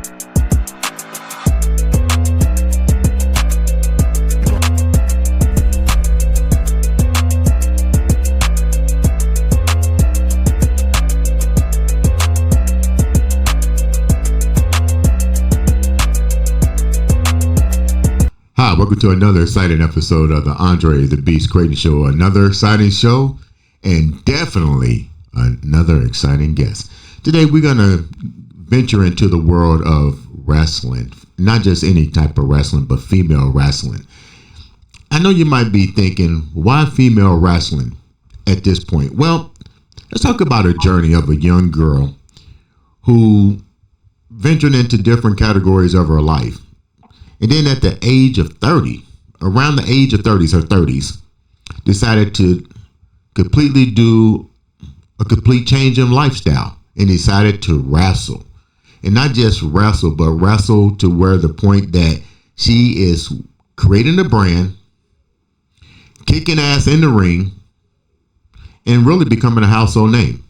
Hi, welcome to another exciting episode of the Andre The Beast Crayton Show. Another exciting show and definitely another exciting guest. Today we're going to venture into the world of wrestling. Not just any type of wrestling, but female wrestling. I know you might be thinking, why female wrestling at this point? Well, let's talk about a journey of a young girl who ventured into different categories of her life. And then at the age of 30, around the age of 30s, her 30s, decided to completely do a complete change in lifestyle and decided to wrestle. And not just wrestle, but wrestle to where the point that she is creating a brand, kicking ass in the ring, and really becoming a household name.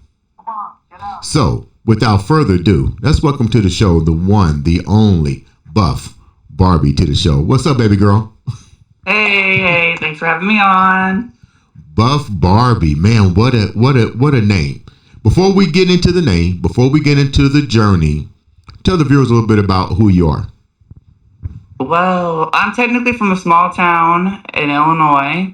So, without further ado, let's welcome to the show the one, the only Buff Barbie to the show. What's up, baby girl? Hey, thanks for having me on. Buff Barbie, man, what a name. Before we get into the name, before we get into the journey, tell the viewers a little bit about who you are. Well, I'm technically from a small town in Illinois.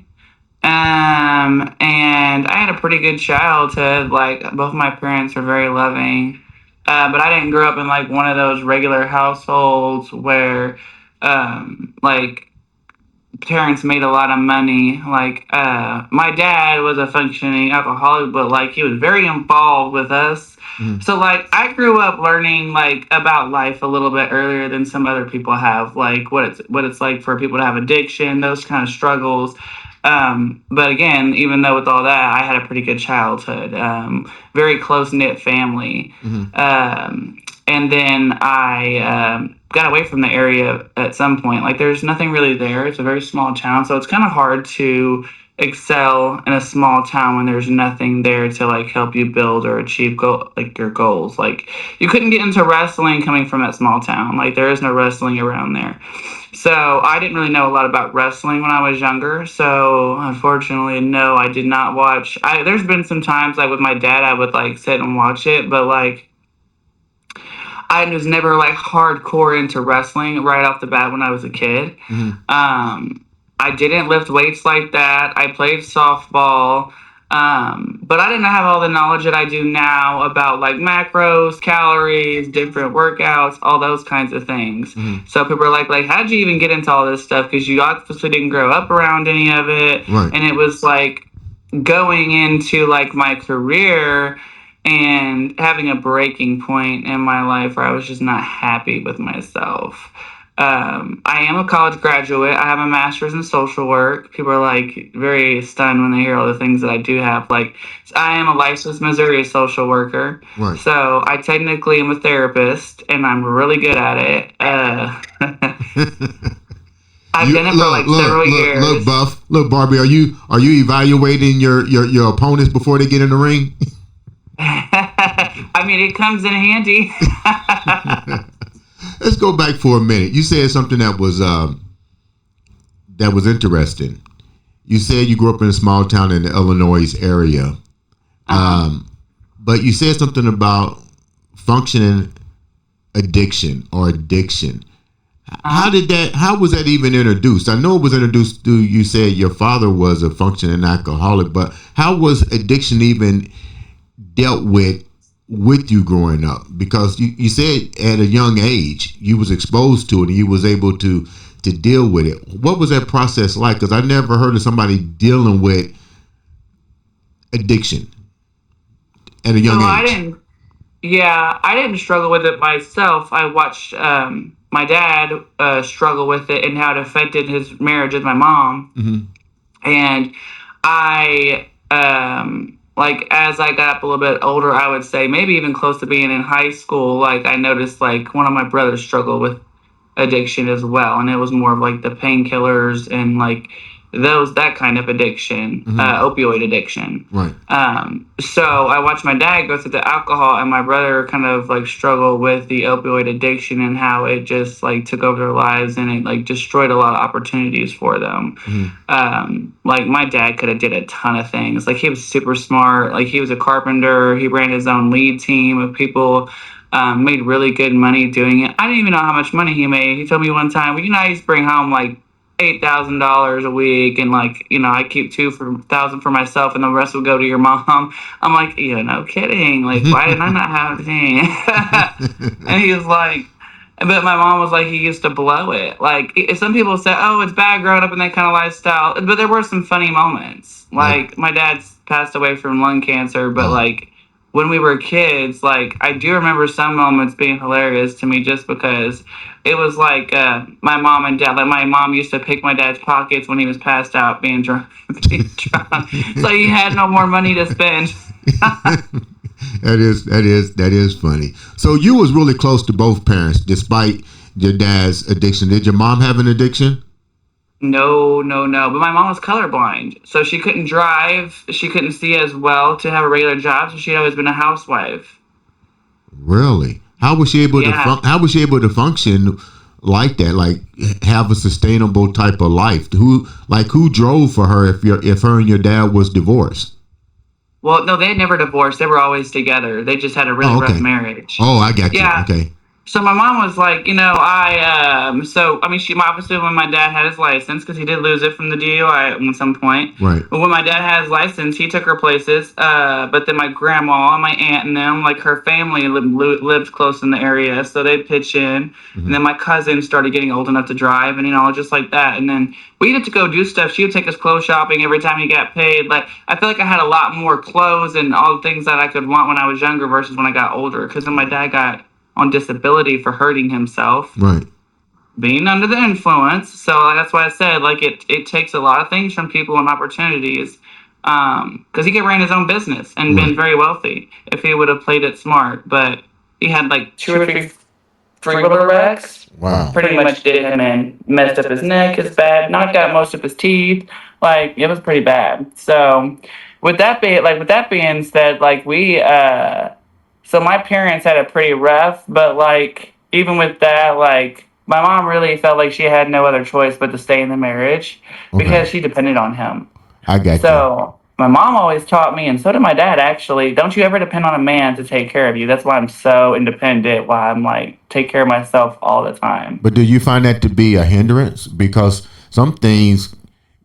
And I had a pretty good childhood. Like, both my parents are very loving. But I didn't grow up in like one of those regular households where like parents made a lot of money. Like my dad was a functioning alcoholic, but like he was very involved with us. So like I grew up learning like about life a little bit earlier than some other people have, like what it's like for people to have addiction, those kind of struggles. But again, even though with all that, I had a pretty good childhood, very close-knit family. And then I got away from the area at some point. Like, there's nothing really there. It's a very small town, so it's kind of hard to excel in a small town when there's nothing there to, like, help you build or achieve your goals. Like, you couldn't get into wrestling coming from that small town. Like, there is no wrestling around there. So I didn't really know a lot about wrestling when I was younger. So unfortunately, no, I did not watch. There's been some times like with my dad, I would like sit and watch it, but like I was never like hardcore into wrestling right off the bat when I was a kid. I didn't lift weights like that. I played softball. But I didn't have all the knowledge that I do now about like macros, calories, different workouts, all those kinds of things. So people are like, how'd you even get into all this stuff? Because you obviously didn't grow up around any of it. Right. And it was like going into like my career and having a breaking point in my life where I was just not happy with myself. I am a college graduate. I have a master's in social work. People are like very stunned when they hear all the things that I do have. Like, I am a licensed Missouri social worker. Right. So I technically am a therapist, and I'm really good at it. I've been it for like several years. Look, Buff. Look, Barbie. Are you evaluating your opponents before they get in the ring? I mean, it comes in handy. Let's go back for a minute. You said something that was interesting. You said you grew up in a small town in the Illinois area, but you said something about functioning addiction. How was that even introduced? I know it was introduced through, you said your father was a functioning alcoholic, but how was addiction even dealt with you growing up? Because you said at a young age you was exposed to it and you was able to deal with it. What was that process like? Because I never heard of somebody dealing with addiction at a young age. I didn't struggle with it myself. I watched my dad struggle with it and how it affected his marriage with my mom. And I like as I got up a little bit older, I would say maybe even close to being in high school, like I noticed like one of my brothers struggled with addiction as well, and it was more of like the painkillers and like that kind of addiction, opioid addiction. Right. So I watched my dad go through the alcohol and my brother kind of like struggle with the opioid addiction and how it just like took over their lives and it like destroyed a lot of opportunities for them. Like my dad could have did a ton of things. Like he was super smart. Like he was a carpenter. He ran his own lead team of people. Made really good money doing it. I didn't even know how much money he made. He told me one time, well, I used to bring home like $8,000 a week, and like I keep 2,000 for myself, and the rest will go to your mom. I'm like, no kidding. Like, why did I not have anything? And he was like, but my mom was like, he used to blow it. Like, some people say, oh, it's bad growing up in that kind of lifestyle, but there were some funny moments. Like, my dad's passed away from lung cancer, but like when we were kids, like I do remember some moments being hilarious to me just because it was like my mom and dad, like my mom used to pick my dad's pockets when he was passed out being drunk. So he had no more money to spend. That is funny. So you was really close to both parents despite your dad's addiction. Did your mom have an addiction? No. But my mom was colorblind, so she couldn't drive. She couldn't see as well to have a regular job, so she'd always been a housewife. Really? How was she able to? How was she able to function like that? Like have a sustainable type of life? Who drove for her if her and your dad was divorced? Well, no, they had never divorced. They were always together. They just had a really rough marriage. Oh, I got you. Okay. So my mom was like, she obviously when my dad had his license, because he did lose it from the DUI at some point. Right. But when my dad had his license, he took her places. But then my grandma, my aunt, and them, like her family lived close in the area, so they'd pitch in. And then my cousin started getting old enough to drive, and just like that. And then we had to go do stuff. She would take us clothes shopping every time he got paid. Like I feel like I had a lot more clothes and all the things that I could want when I was younger versus when I got older. Because then my dad got on disability for hurting himself, right, being under the influence. So that's why I said like it takes a lot of things from people and opportunities, because he could ran his own business and been very wealthy if he would have played it smart. But he had like 2 or 3 three-wheeler wrecks. Wow. Pretty much did him in, messed up his neck, his back, knocked out most of his teeth. Like it was pretty bad. So with that being said, like so my parents had it pretty rough, but like even with that, like my mom really felt like she had no other choice but to stay in the marriage because she depended on him. I get so my mom always taught me, and so did my dad actually, don't you ever depend on a man to take care of you. That's why I'm so independent, why I'm like take care of myself all the time. But do you find that to be a hindrance? Because some things,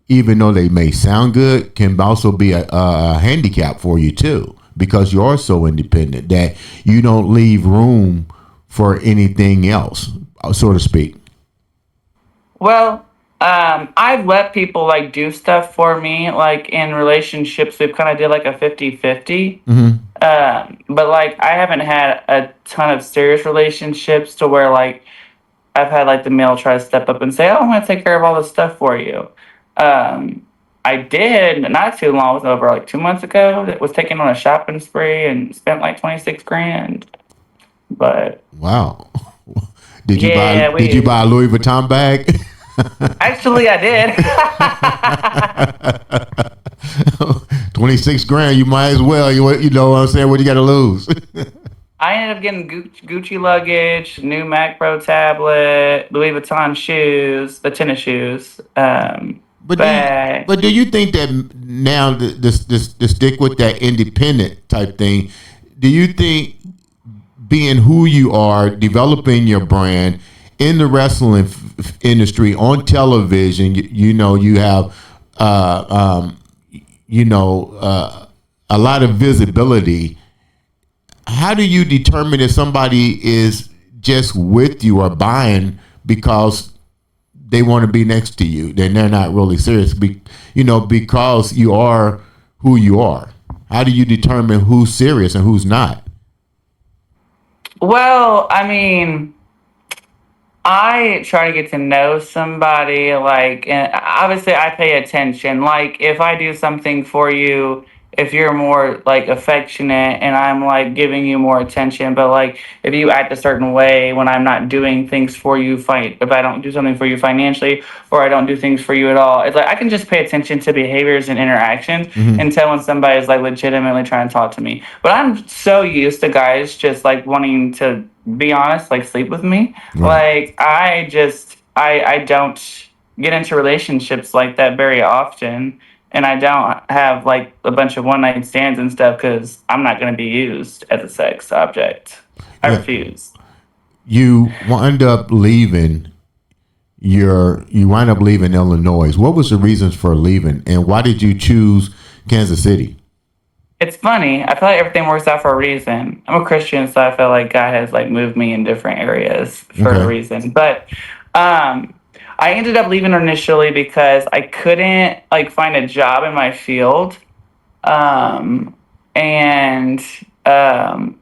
even though they may sound good, can also be a handicap for you too. Because you're so independent that you don't leave room for anything else, so to speak. Well, I've let people like do stuff for me, like in relationships we've kind of did like a 50-50. But like I haven't had a ton of serious relationships to where like I've had like the male try to step up and say, oh, I'm going to take care of all this stuff for you. I did not too long, it was over like 2 months ago, that was taken on a shopping spree and spent like 26 grand. But wow. Did you buy a Louis Vuitton bag? Actually, I did. 26 grand, you might as well. You know what I'm saying? What you got to lose? I ended up getting Gucci luggage, new Mac Pro tablet, Louis Vuitton shoes, the tennis shoes. But do you think that now to stick with that independent type thing, do you think being who you are, developing your brand in the wrestling industry on television, you have a lot of visibility. How do you determine if somebody is just with you or buying because they want to be next to you, then they're not really serious, because you are who you are? How do you determine who's serious and who's not? Well, I mean, I try to get to know somebody, like, and obviously I pay attention. Like, if I do something for you, if you're more like affectionate and I'm like giving you more attention, but like if you act a certain way when I'm not doing things for you, if I don't do something for you financially or I don't do things for you at all, it's like I can just pay attention to behaviors and interactions Mm-hmm. and tell when somebody's like legitimately trying to talk to me. But I'm so used to guys just like wanting to be honest, like sleep with me. Right. Like I don't get into relationships like that very often, and I don't have like a bunch of one night stands and stuff because I'm not going to be used as a sex object. I Yeah. refuse. You wind up leaving you wind up leaving Illinois. What was the reasons for leaving, and why did you choose Kansas City? It's funny. I feel like everything works out for a reason. I'm a Christian, so I feel like God has like moved me in different areas for a Okay. reason. But um, I ended up leaving initially because I couldn't like find a job in my field. Um, and um,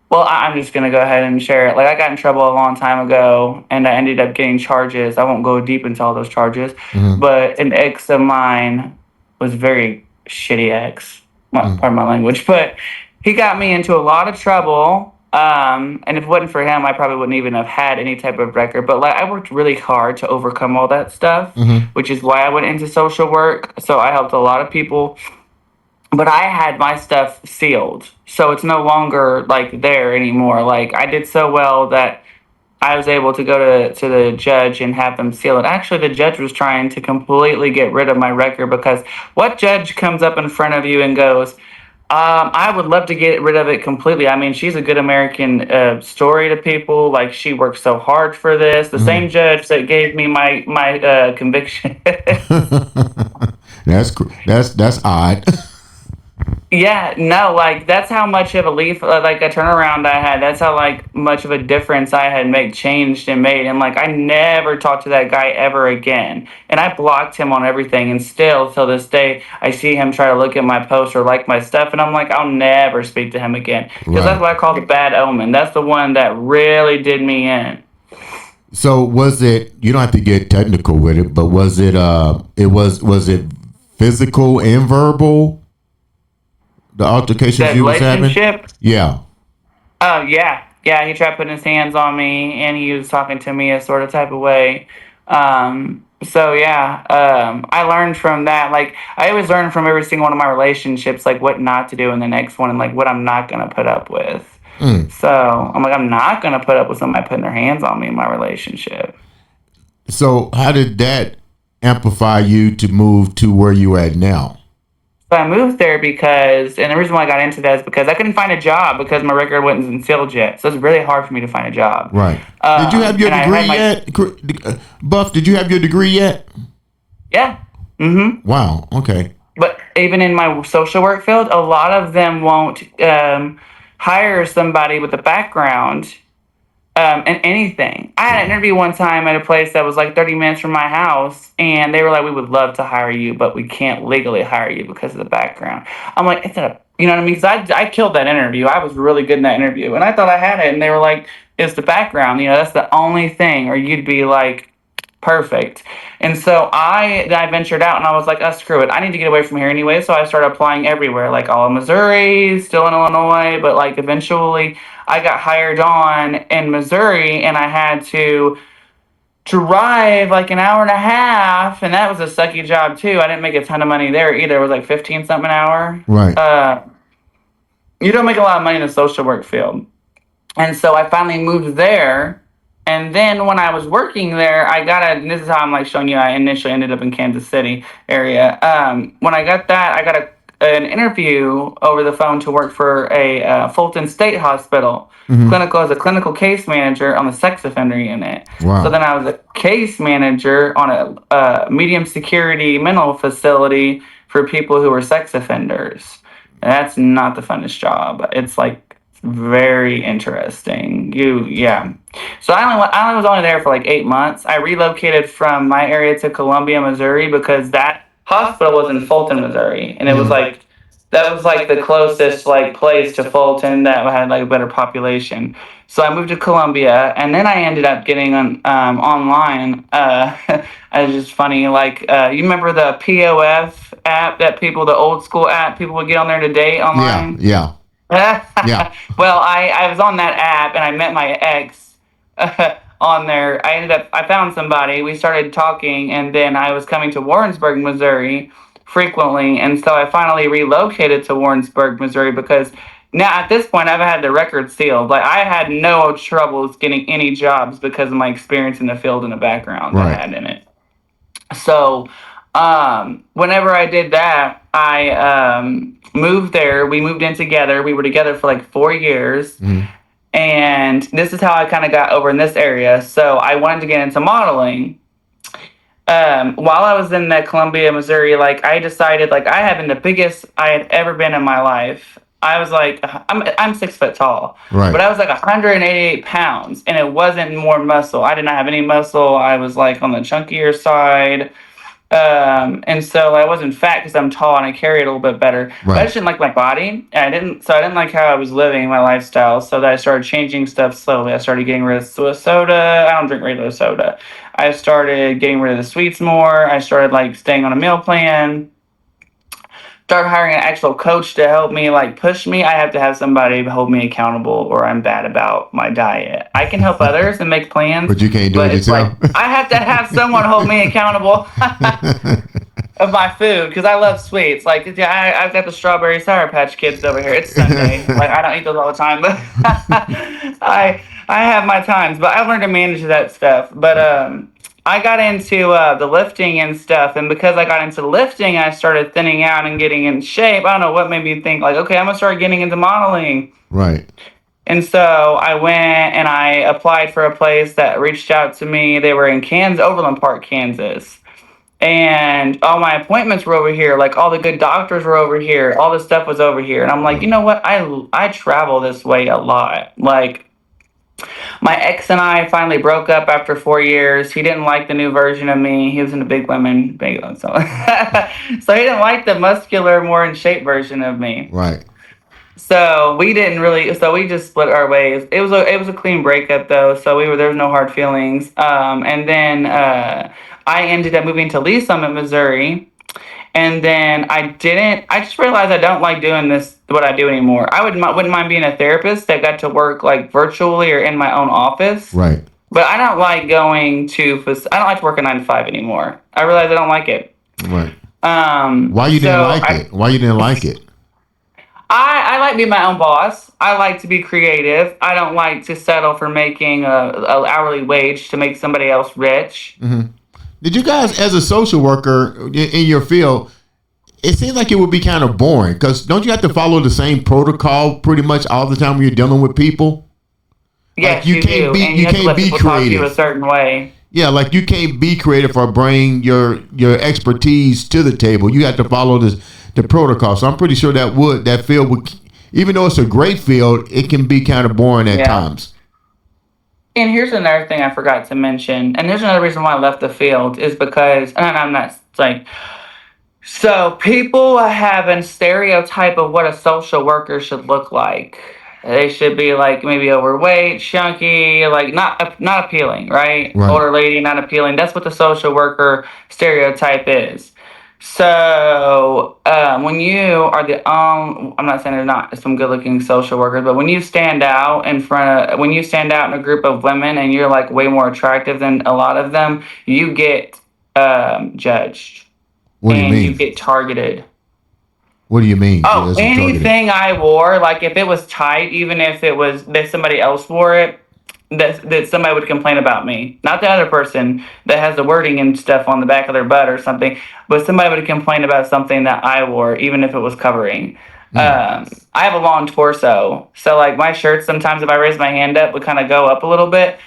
Well, I'm just gonna go ahead and share it. Like I got in trouble a long time ago, and I ended up getting charges. I won't go deep into all those charges, Mm-hmm. but an ex of mine was very shitty ex. Well, Mm. pardon my language, but he got me into a lot of trouble. And if it wasn't for him, I probably wouldn't even have had any type of record. But like I worked really hard to overcome all that stuff, Mm-hmm. which is why I went into social work. So I helped a lot of people, but I had my stuff sealed, so it's no longer like there anymore. Like I did so well that I was able to go to the judge and have them seal it. Actually, the judge was trying to completely get rid of my record because what judge comes up in front of you and goes, I would love to get rid of it completely. I mean, she's a good American story to people. Like she worked so hard for this. The Mm-hmm. same judge that gave me my conviction. That's odd. Yeah, no, like that's how much of a like a turnaround I had. That's how like much of a difference I had changed and made. And like I never talked to that guy ever again. And I blocked him on everything. And still till this day, I see him try to look at my post or like my stuff, and I'm like, I'll never speak to him again because Right. that's what I call the bad omen. That's the one that really did me in. So was it? You don't have to get technical with it, but was it? Was it physical and verbal? The altercations That you was having? relationship. Yeah. Oh yeah. He tried putting his hands on me, and he was talking to me a sort of type of way. So yeah, I learned from that. Like I always learn from every single one of my relationships, like what not to do in the next one, and like what I'm not gonna put up with. Mm. So I'm like, I'm not gonna put up with somebody putting their hands on me in my relationship. So how did that amplify you to move to where you at now? So I moved there because, and the reason why I got into that is because I couldn't find a job because my record wasn't filled yet. So it's really hard for me to find a job. Right. Did you have your And I degree had my, yet, Buff? Did you have your degree yet? yeah. Mm-hmm. Wow. Okay. But even in my social work field, a lot of them won't hire somebody with a background in anything. I had an interview one time at a place that was like 30 minutes from my house, and they were like, "We would love to hire you, but we can't legally hire you because of the background." I'm like, "It's a," you know what I mean? Because I killed that interview. I was really good in that interview, and I thought I had it, and they were like, "It's the background. You know, that's the only thing, or you'd be like." Perfect. And so I ventured out and I was like, oh, screw it. I need to get away from here anyway. So I started applying everywhere, like all of Missouri, still in Illinois, but like eventually I got hired on in Missouri and I had to drive like an hour and a half, and that was a sucky job too. I didn't make a ton of money there either. It was like 15 something an hour. Right. You don't make a lot of money in the social work field. And so I finally moved there. And then when I was working there, and this is how I'm like showing you, I initially ended up in Kansas City area. When I got that, I got an interview over the phone to work for a Fulton State Hospital Mm-hmm. clinical as a clinical case manager on the sex offender unit. So Wow. then I was a case manager on a medium security mental facility for people who were sex offenders. And that's not the funnest job. It's like very interesting. Yeah. So I was only there for like 8 months. I relocated from my area to Columbia, Missouri, because that hospital was in Fulton, Missouri, and it was Mm-hmm. like that was like the closest like place to Fulton that had like a better population. So I moved to Columbia, and then I ended up getting on online. It's just funny. Like you remember the POF app that the old school app people would get on there to date online. Yeah. Yeah. Well, I was on that app and I met my ex on there. I found somebody. We started talking, and then I was coming to Warrensburg, Missouri frequently, and so I finally relocated to Warrensburg, Missouri because now at this point I've had the record sealed. Like I had no troubles getting any jobs because of my experience in the field and the background I had in it. So whenever I did that, I moved there. We moved in together. We were together for like 4 years. Mm-hmm. And this is how I kind of got over in this area. So I wanted to get into modeling. While I was in that Columbia, Missouri, like I decided like I had been the biggest I had ever been in my life. I was like, I'm 6 foot tall, but I was like 188 pounds, and it wasn't more muscle. I did not have any muscle. I was like on the chunkier side. And so I wasn't fat because I'm tall and I carry it a little bit better. But I just didn't like my body. And I didn't like how I was living my lifestyle. So that I started changing stuff slowly. I started getting rid of soda. I don't drink regular soda. I started getting rid of the sweets more. I started like staying on a meal plan. Started hiring an actual coach to help me, like push me. I have to have somebody hold me accountable, or I'm bad about my diet. I can help others and make plans, but you can't do it yourself. Like, I have to have someone hold me accountable of my food because I love sweets. Like, yeah, I've got the strawberry Sour Patch Kids over here. It's Sunday. Like, I don't eat those all the time, but I have my times. But I've learned to manage that stuff. But I got into the lifting and stuff, and because I got into lifting, I started thinning out and getting in shape. I don't know what made me think, like, okay, I'm going to start getting into modeling. Right. And so I went and I applied for a place that reached out to me. They were in Overland Park, Kansas. And all my appointments were over here. Like, all the good doctors were over here. All the stuff was over here. And I'm like, you know what? I travel this way a lot. Like, my ex and I finally broke up after 4 years. He didn't like the new version of me. He was into big women. So he didn't like the muscular, more in shape version of me. Right. So we just split our ways. It was a clean breakup though. So there was no hard feelings. And then I ended up moving to Lee Summit, Missouri. And then I just realized I don't like doing what I do anymore. I wouldn't mind being a therapist that got to work like virtually or in my own office. Right. But I don't like I don't like to work a 9 to 5 anymore. I realize I don't like it. Right. Why you didn't like it? I like being my own boss. I like to be creative. I don't like to settle for making a hourly wage to make somebody else rich. Mm-hmm. Did you guys, as a social worker in your field, it seems like it would be kind of boring because don't you have to follow the same protocol pretty much all the time when you're dealing with people? Yes, like you can't do. You can't be creative. Talk to you a certain way. Yeah, like you can't be creative or bring your expertise to the table. You have to follow the protocol. So I'm pretty sure that field would, even though it's a great field, it can be kind of boring at times. And here's another thing I forgot to mention, and there's another reason why I left the field is because, and I'm not like, so people have a stereotype of what a social worker should look like. They should be like maybe overweight, chunky, like not appealing, right? Older lady, not appealing. That's what the social worker stereotype is. So when you are I'm not saying there's not some good-looking social workers, but when you stand out in a group of women and you're like way more attractive than a lot of them, you get judged. What do you mean? You get targeted. What do you mean? Oh, anything I wore, like if it was tight, even if it was that somebody else wore it, that somebody would complain about me. Not the other person that has the wording and stuff on the back of their butt or something, but somebody would complain about something that I wore, even if it was covering. I have a long torso, so like my shirts, sometimes if I raise my hand up, would kind of go up a little bit.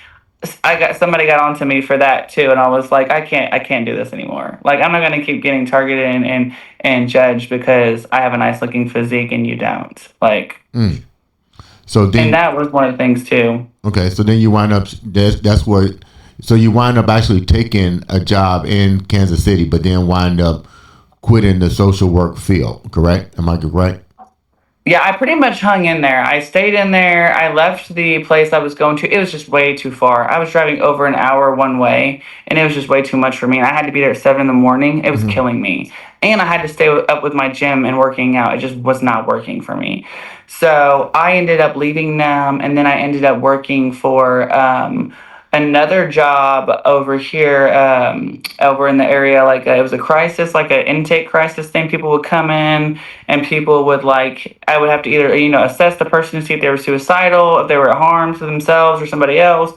Somebody got onto me for that too, and I was like, I can't do this anymore. Like I'm not gonna keep getting targeted and judged because I have a nice looking physique and you don't. Like. And that was one of the things too. Okay, so then you wind up. So you wind up actually taking a job in Kansas City, but then wind up quitting the social work field. Correct? Am I correct? Yeah, I pretty much hung in there. I stayed in there. I left the place I was going to. It was just way too far. I was driving over an hour one way, and it was just way too much for me. And I had to be there at 7 a.m. It was killing me. and I had to stay up with my gym and working out. It just was not working for me. So I ended up leaving them, and then I ended up working for another job over here, over in the area. Like it was a crisis, like an intake crisis thing. People would come in, and people would like, I would have to either assess the person to see if they were suicidal, if they were at harm to themselves or somebody else,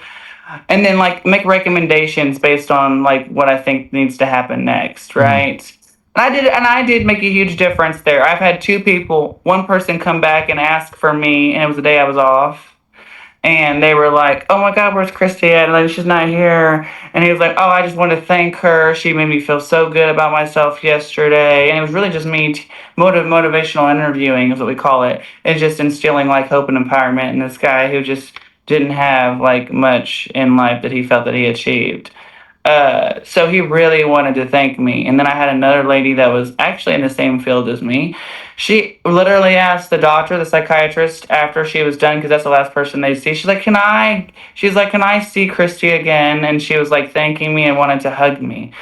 and then like make recommendations based on like what I think needs to happen next, right? And I did make a huge difference there. I've had two people, one person come back and ask for me, and it was the day I was off. And they were like, "Oh my God, where's Christy at? Like, she's not here." And he was like, "Oh, I just want to thank her. She made me feel so good about myself yesterday." And it was really just me, motivational interviewing is what we call it. It's just instilling like hope and empowerment in this guy who just didn't have like much in life that he felt that he achieved. So he really wanted to thank me. And then I had another lady that was actually in the same field as me. She literally asked the doctor, the psychiatrist, after she was done, because that's the last person they see. She's like, can I see Christy again? And she was like thanking me and wanted to hug me.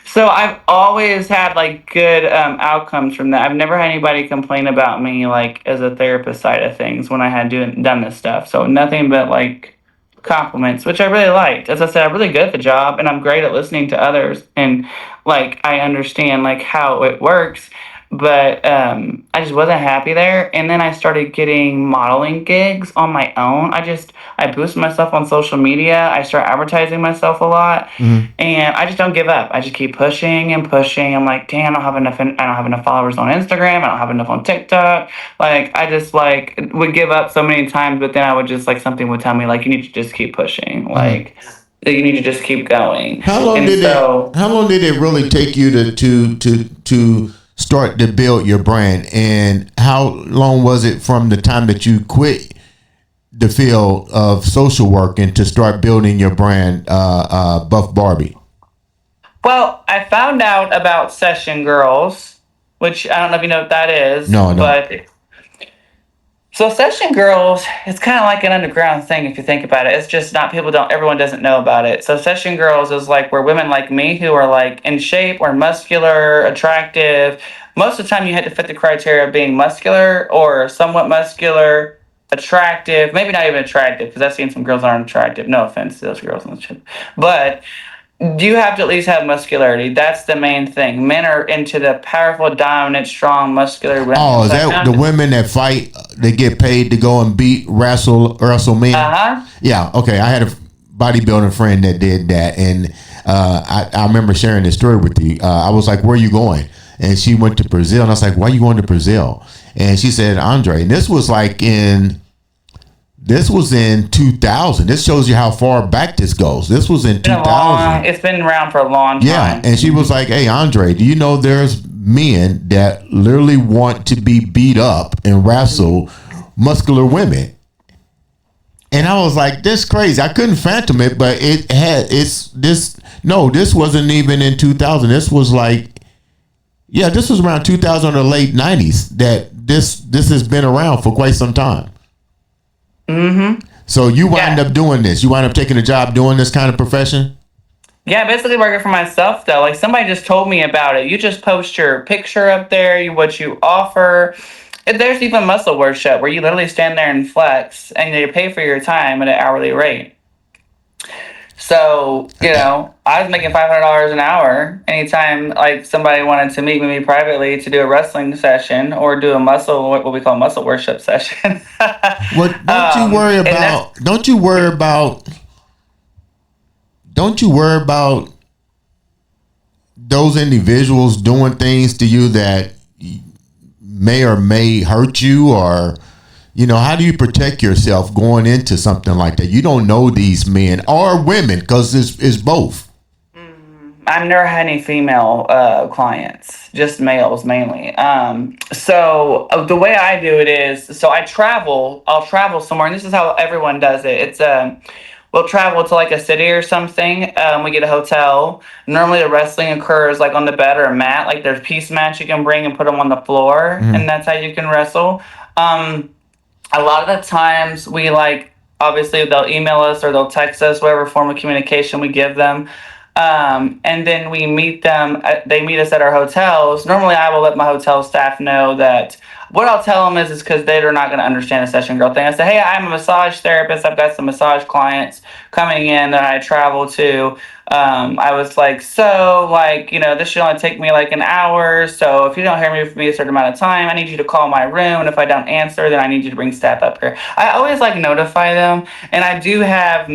So I've always had like good outcomes from that. I've never had anybody complain about me like as a therapist side of things when I had done this stuff. So nothing but like compliments, which I really liked. As I said, I'm really good at the job, and I'm great at listening to others, and like I understand like how it works. But I just wasn't happy there, and then I started getting modeling gigs on my own. I boosted myself on social media. I start advertising myself a lot, and I just don't give up. I just keep pushing and pushing. I'm like, damn, I don't have enough followers on Instagram. I don't have enough on TikTok. Like I just like would give up so many times, but then I would just like something would tell me like you need to just keep pushing. Like you need to just keep going. How long did it really take you to start to build your brand, and how long was it from the time that you quit the field of social work and to start building your brand, Buff Barbie? Well, I found out about Session Girls, which I don't know if you know what that is. No. But so Session Girls, it's kind of like an underground thing if you think about it. It's just not everyone doesn't know about it. So Session Girls is like where women like me who are like in shape or muscular, attractive. Most of the time you had to fit the criteria of being muscular or somewhat muscular, attractive, maybe not even attractive, because I've seen some girls that aren't attractive. No offense to those girls on the ship. But you have to at least have muscularity. That's the main thing. Men are into the powerful, dominant, strong, muscular women. Oh, is that the women that fight? They get paid to go and wrestle men. Yeah. Okay. I had a bodybuilding friend that did that, and I remember sharing this story with you. I was like, "Where are you going?" And she went to Brazil, and I was like, "Why are you going to Brazil?" And she said, "Andre." And this was in 2000. This shows you how far back this goes. This was in 2000. It's been around for a long time. Yeah, and she was like, "Hey, Andre, do you know there's men that literally want to be beat up and wrestle muscular women?" And I was like, "This crazy." I couldn't phantom it, but this wasn't even in 2000. This was this was around 2000 or late 90s that this has been around for quite some time. So you wind up doing this. You wind up taking a job doing this kind of profession? Yeah, basically working for myself though. Like somebody just told me about it. You just post your picture up there, what you offer. There's even muscle worship where you literally stand there and flex, and you pay for your time at an hourly rate. So, I was making $500 an hour anytime like somebody wanted to meet with me privately to do a wrestling session or do what we call muscle worship session. Well, don't you worry about those individuals doing things to you that may or may hurt you, or how do you protect yourself going into something like that? You don't know these men or women, because it's both. I've never had any female clients, just males mainly. So the way I do it is, I'll travel somewhere, and this is how everyone does it. It's we'll travel to like a city or something. We get a hotel. Normally the wrestling occurs like on the bed or a mat. Like there's piece mats you can bring and put them on the floor, and that's how you can wrestle. A lot of the times we obviously they'll email us or they'll text us, whatever form of communication we give them. And then we meet them. They meet us at our hotels. Normally, I will let my hotel staff know that. What I'll tell them is because they're not going to understand the session girl thing. I say, hey, I'm a massage therapist. I've got some massage clients coming in that I travel to. I was like, so, like, this should only take me like an hour. So if you don't hear me from me a certain amount of time, I need you to call my room. And if I don't answer, then I need you to bring staff up here. I always like notify them. And I do have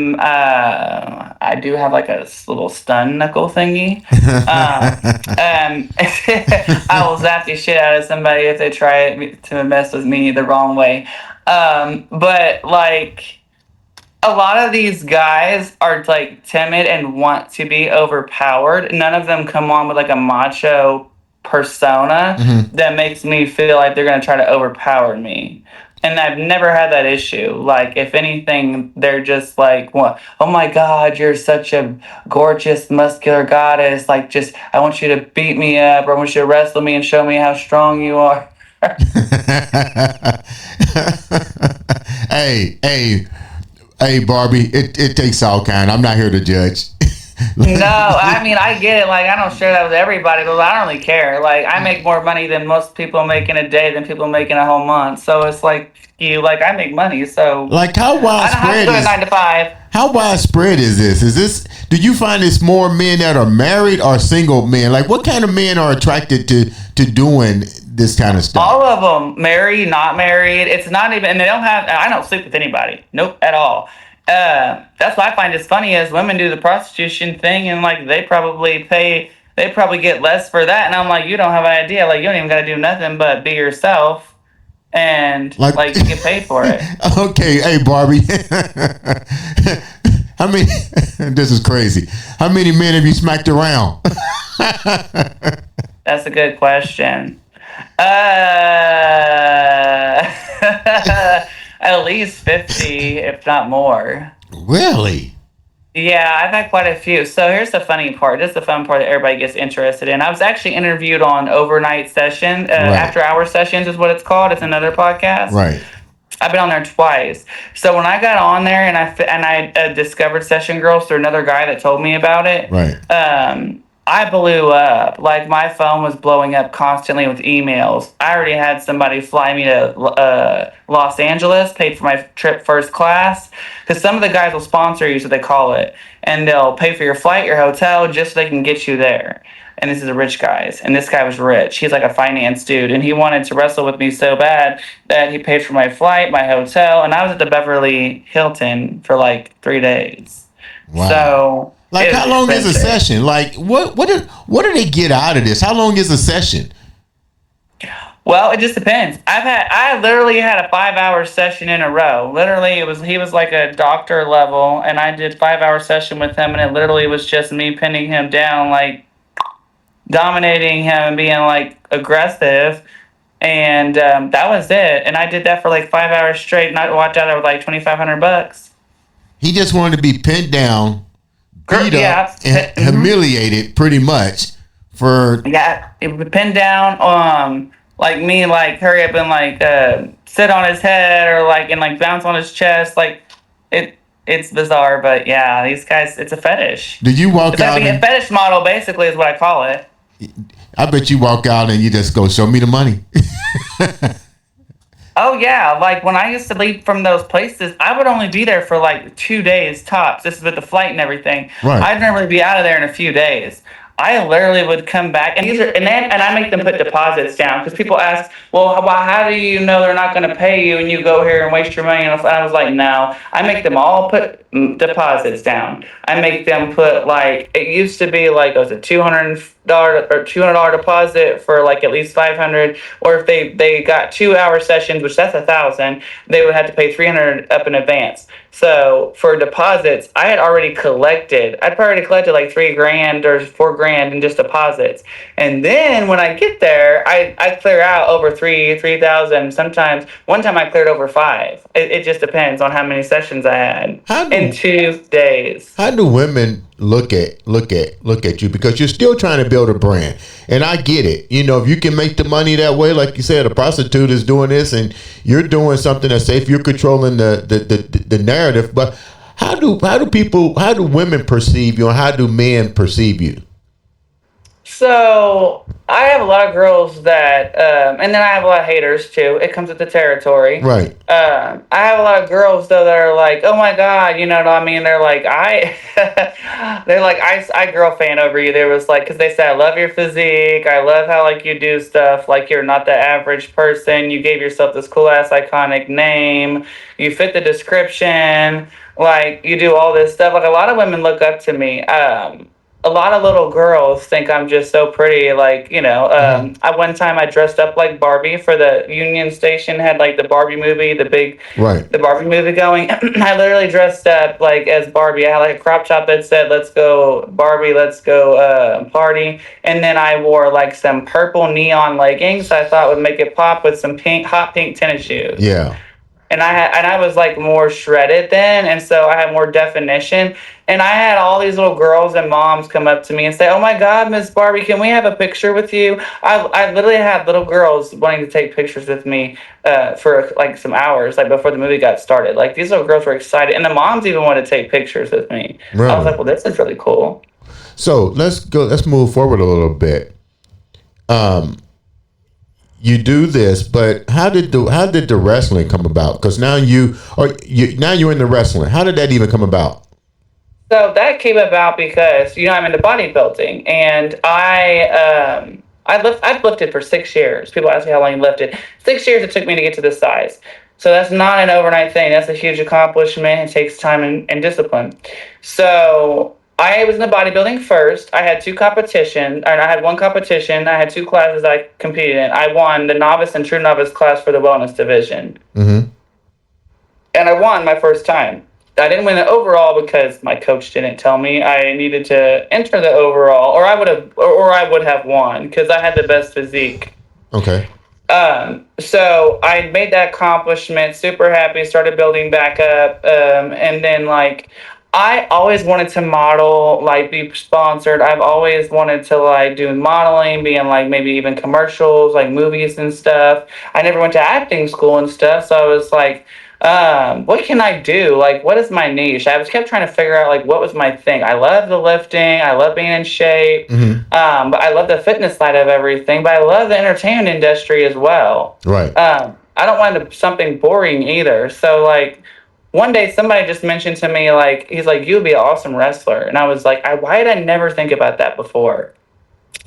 like a little stun knuckle thingy. I will zap the shit out of somebody if they try to mess with me the wrong way. But like a lot of these guys are like timid and want to be overpowered. None of them come on with like a macho persona that makes me feel like they're going to try to overpower me. And I've never had that issue. Like, if anything, they're just like, well, oh my God, you're such a gorgeous, muscular goddess. Like, just, I want you to beat me up, or I want you to wrestle me and show me how strong you are. Hey, Barbie, it takes all kind. I'm not here to judge. No, I mean, I get it. Like, I don't share that with everybody, but I don't really care. Like, I make more money than most people make in a day than people make in a whole month. So it's like, I make money. So, like, how widespread is 9 to 5. How widespread is this? Do you find it's more men that are married or single men? Like, what kind of men are attracted to doing this kind of stuff? All of them, married, not married. It's not even, and I don't sleep with anybody. Nope, at all. That's what I find is funny is women do the prostitution thing, and like they probably get less for that. And I'm like, you don't have an idea. Like, you don't even got to do nothing but be yourself, and like you get paid for it. Okay, hey Barbie, how many? This is crazy. How many men have you smacked around? That's a good question. At least 50, if not more. Really? Yeah, I've had quite a few. So here's the funny part. This is the fun part that everybody gets interested in. I was actually interviewed on Overnight Session. Right. After Hour Sessions is what it's called. It's another podcast. Right. I've been on there twice. So when I got on there and I discovered Session Girls through another guy that told me about it. Right. I blew up. Like, my phone was blowing up constantly with emails. I already had somebody fly me to Los Angeles, paid for my trip first class. Because some of the guys will sponsor you, so they call it. And they'll pay for your flight, your hotel, just so they can get you there. And this is a rich guys. And this guy was rich. He's like a finance dude. And he wanted to wrestle with me so bad that he paid for my flight, my hotel. And I was at the Beverly Hilton for like 3 days. Wow. So... like, how long is a session? Like, what do they get out of this? How long is a session? Well, it just depends. I literally had a 5-hour session in a row. Literally, he was like a doctor level, and I did 5-hour session with him, and it literally was just me pinning him down, like dominating him and being like aggressive, and that was it. And I did that for like 5 hours straight, and I walked out there with like $2,500. He just wanted to be pinned down, beat up, and humiliated, pretty much. It would pin down, like me, like hurry up and like sit on his head or like and like bounce on his chest. Like it's bizarre, but yeah, these guys, it's a fetish. Did you walk out? A fetish model, basically, is what I call it. I bet you walk out and you just go, show me the money. Oh, yeah. Like, when I used to leave from those places, I would only be there for, like, 2 days tops. This is with the flight and everything. Right. I'd normally be out of there in a few days. I literally would come back, and I make them put deposits down, because people ask, well, how do you know they're not going to pay you and you go here and waste your money? And I was like, no. I make them all put deposits down. I make them put, like, it used to be like, was it $200 or $200 deposit for like at least $500, or if they got 2-hour sessions, which that's $1,000, they would have to pay $300 up in advance. So for deposits, I'd already collected like $3,000 or $4,000 in just deposits. And then when I get there, I clear out over $3,000. Sometimes one time I cleared over $5,000. It just depends on how many sessions I had in 2 days. How do women look at you? Because you're still trying to build a brand, and I get it. You know, if you can make the money that way, like you said, a prostitute is doing this, and you're doing something that's safe. You're controlling the narrative. But How do women perceive you, and how do men perceive you? So I have a lot of girls that, and then I have a lot of haters too. It comes with the territory. Right. I have a lot of girls though that are like, oh my god, you know what I mean? They're like, they're like, I girl fan over you. They was like, because they say I love your physique, I love how like you do stuff, like you're not the average person. You gave yourself this cool ass iconic name. You fit the description. Like you do all this stuff. Like a lot of women look up to me. A lot of little girls think I'm just so pretty. Like, you know, at one time I dressed up like Barbie for the Union Station, had like the Barbie movie, Right. the Barbie movie going. I literally dressed up like as Barbie. I had like a crop top that said, let's go Barbie, let's go party. And then I wore like some purple neon leggings I thought would make it pop with some hot pink tennis shoes. Yeah. And I was like more shredded then, and so I had more definition. And I had all these little girls and moms come up to me and say, "Oh my God, Miss Barbie, can we have a picture with you?" I literally had little girls wanting to take pictures with me for like some hours, like before the movie got started. Like these little girls were excited, and the moms even wanted to take pictures with me. Really? I was like, "Well, this is really cool." So let's move forward a little bit. You do this, but how did the wrestling come about? Because now you're in the wrestling. How did that even come about? So that came about because I'm into bodybuilding, and I've lifted for 6 years. People ask me how long you lifted. 6 years it took me to get to this size. So that's not an overnight thing. That's a huge accomplishment. It takes time and discipline. So I was in the bodybuilding first. I had I had one competition. I had 2 classes I competed in. I won the novice and true novice class for the wellness division. Mm-hmm. And I won my first time. I didn't win the overall because my coach didn't tell me I needed to enter the overall, or I would have won because I had the best physique. Okay. So I made that accomplishment, super happy, started building back up, and then like I always wanted to model, like be sponsored. I've always wanted to like do modeling, be in like maybe even commercials, like movies and stuff. I never went to acting school and stuff, so I was like, what can I do? Like, what is my niche? I was kept trying to figure out like what was my thing. I love the lifting, I love being in shape, mm-hmm. But I love the fitness side of everything. But I love the entertainment industry as well. Right. I don't want something boring either. So like. One day, somebody just mentioned to me, like, he's like, you'd be an awesome wrestler. And I was like, why did I never think about that before?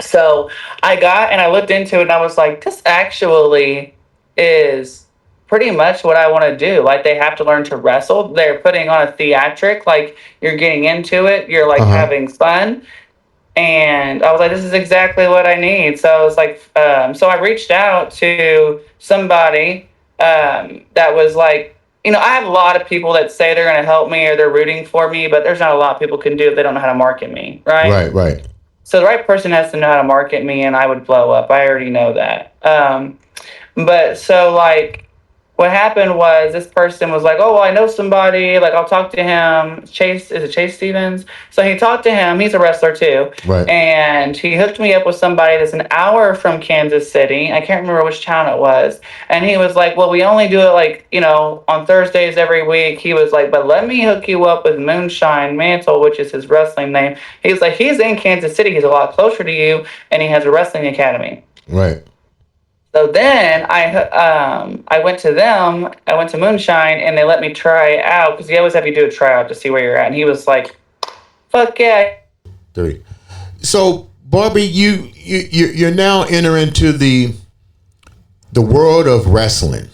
So I looked into it and I was like, this actually is pretty much what I want to do. Like, they have to learn to wrestle. They're putting on a theatric, like, you're getting into it. You're, like, having fun. And I was like, this is exactly what I need. So I was like, so I reached out to somebody that was like, I have a lot of people that say they're going to help me or they're rooting for me, but there's not a lot people can do if they don't know how to market me, right? Right. So the right person has to know how to market me, and I would blow up. I already know that. But so like, what happened was this person was like, oh, well, I know somebody, like I'll talk to him. Chase Stevens? So he talked to him. He's a wrestler too. Right. And he hooked me up with somebody that's an hour from Kansas City. I can't remember which town it was. And he was like, well, we only do it like, on Thursdays every week. He was like, but let me hook you up with Moonshine Mantle, which is his wrestling name. He's like, he's in Kansas City. He's a lot closer to you, and he has a wrestling academy. Right. So then I went to them. I went to Moonshine, and they let me try it out because they always have you do a tryout to see where you're at. And he was like, "Fuck yeah!" So Barbie, you're now entering into the world of wrestling.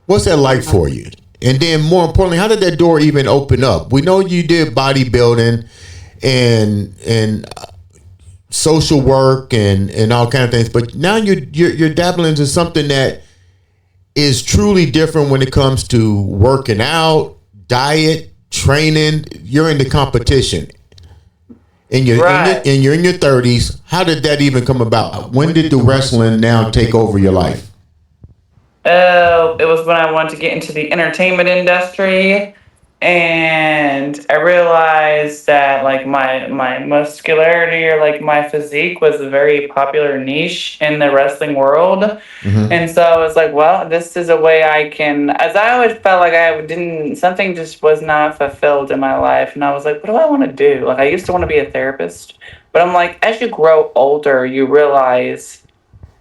What's that like for you? And then more importantly, how did that door even open up? We know you did bodybuilding and social work and all kind of things, but now you're dabbling into something that is truly different when it comes to working out, diet, training. You're in the competition, and you're in your 30s. How did that even come about? When did the wrestling now take over your life? It was when I wanted to get into the entertainment industry. and I realized that like my muscularity or like my physique was a very popular niche in the wrestling world. Mm-hmm. And so I was like, well, this is a way I can, as I always felt like I didn't, something just was not fulfilled in my life. And I was like, what do I want to do? Like, I used to want to be a therapist, but I'm like, as you grow older, you realize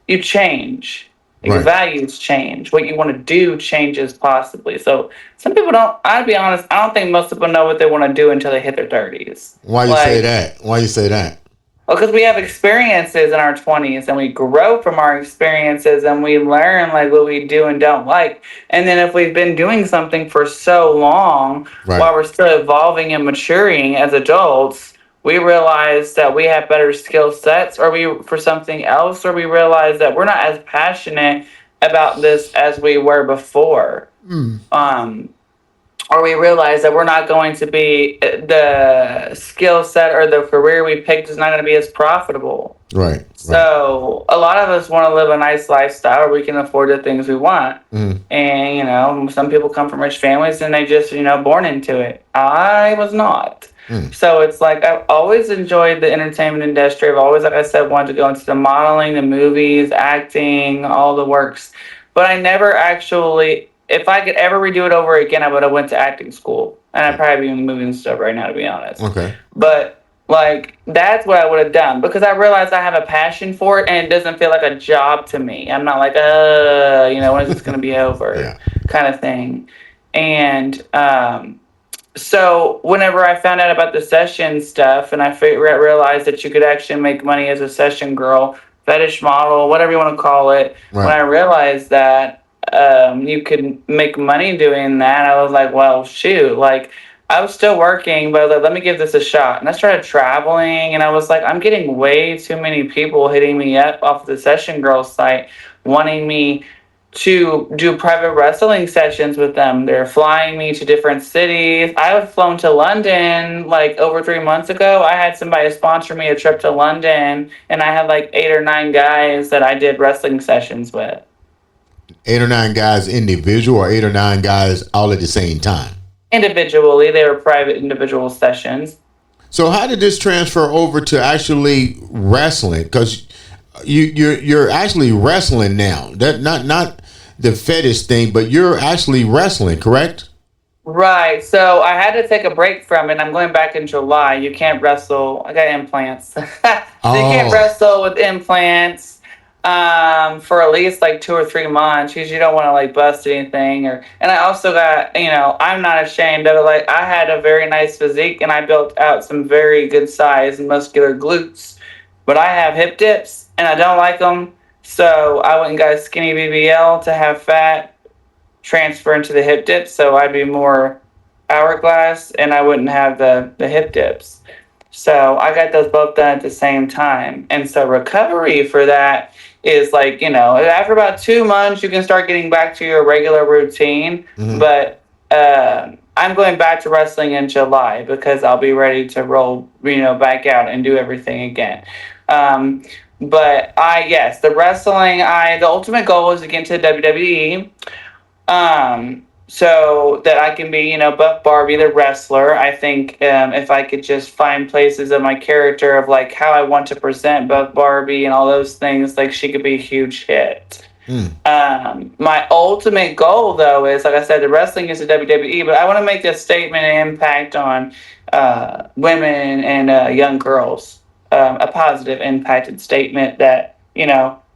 you change. Like, your Right. values change. What you want to do changes possibly. So some people don't, I'll be honest, I don't think most people know what they want to do until they hit their 30s. Why you say Like, that? Why you say that? well, because we have experiences in our 20s and we grow from our experiences and we learn like what we do and don't like. And then if we've been doing something for so long Right. while we're still evolving and maturing as adults, we realize that we have better skill sets or we for something else, or we realize that we're not as passionate about this as we were before. Mm. Um, or we realize that we're not going to be the skill set or the career we picked is not going to be as profitable. Right. Right. So a lot of us want to live a nice lifestyle where we can afford the things we want. Mm. And, some people come from rich families and they just, born into it. I was not. Mm. So it's like I've always enjoyed the entertainment industry. I've always, like I said, wanted to go into the modeling, the movies, acting, all the works. But I never actually, if I could ever redo it over again, I would have went to acting school. And I'd probably be in movies and stuff right now, to be honest. Okay. But like that's what I would have done because I realized I have a passion for it and it doesn't feel like a job to me. I'm not like, when is this gonna be over, Yeah. kind of thing. And so whenever I found out about the session stuff and I realized that you could actually make money as a session girl, fetish model, whatever you want to call it, when Right. I realized that you could make money doing that, I was like, well, shoot, like I was still working, but I was like, let me give this a shot. And I started traveling, and I was like, I'm getting way too many people hitting me up off the Session Girl site, wanting me to do private wrestling sessions with them. They're flying me to different cities. I was flown to London like over 3 months ago. I had somebody sponsor me a trip to London, and I had like 8 or 9 guys that I did wrestling sessions with. 8 or 9 guys individual, or 8 or 9 guys all at the same time. Individually, they were private individual sessions. So how did this transfer over to actually wrestling? Because you're actually wrestling now. That not the fetish thing, but you're actually wrestling, correct? Right. So I had to take a break from it. I'm going back in July. You can't wrestle. I got implants. So you can't Oh, wrestle with implants for at least like 2 or 3 months because you don't want to like bust anything. And I also got, I'm not ashamed of it. Like I had a very nice physique and I built out some very good size muscular glutes. But I have hip dips and I don't like them. So I went and got a skinny BBL to have fat transfer into the hip dips, so I'd be more hourglass and I wouldn't have the hip dips. So I got those both done at the same time. And so recovery for that is like, after about 2 months, you can start getting back to your regular routine. hmm. But I'm going back to wrestling in July because I'll be ready to roll, back out and do everything again. Um, but yes, the wrestling, the ultimate goal is to get into the WWE, so that I can be, Buff Barbie the wrestler. I think if I could just find places of my character of like how I want to present Buff Barbie and all those things, like she could be a huge hit. Mm. My ultimate goal, though, is like I said, the wrestling is the WWE, but I want to make a statement and impact on women and young girls. A positive impacted statement that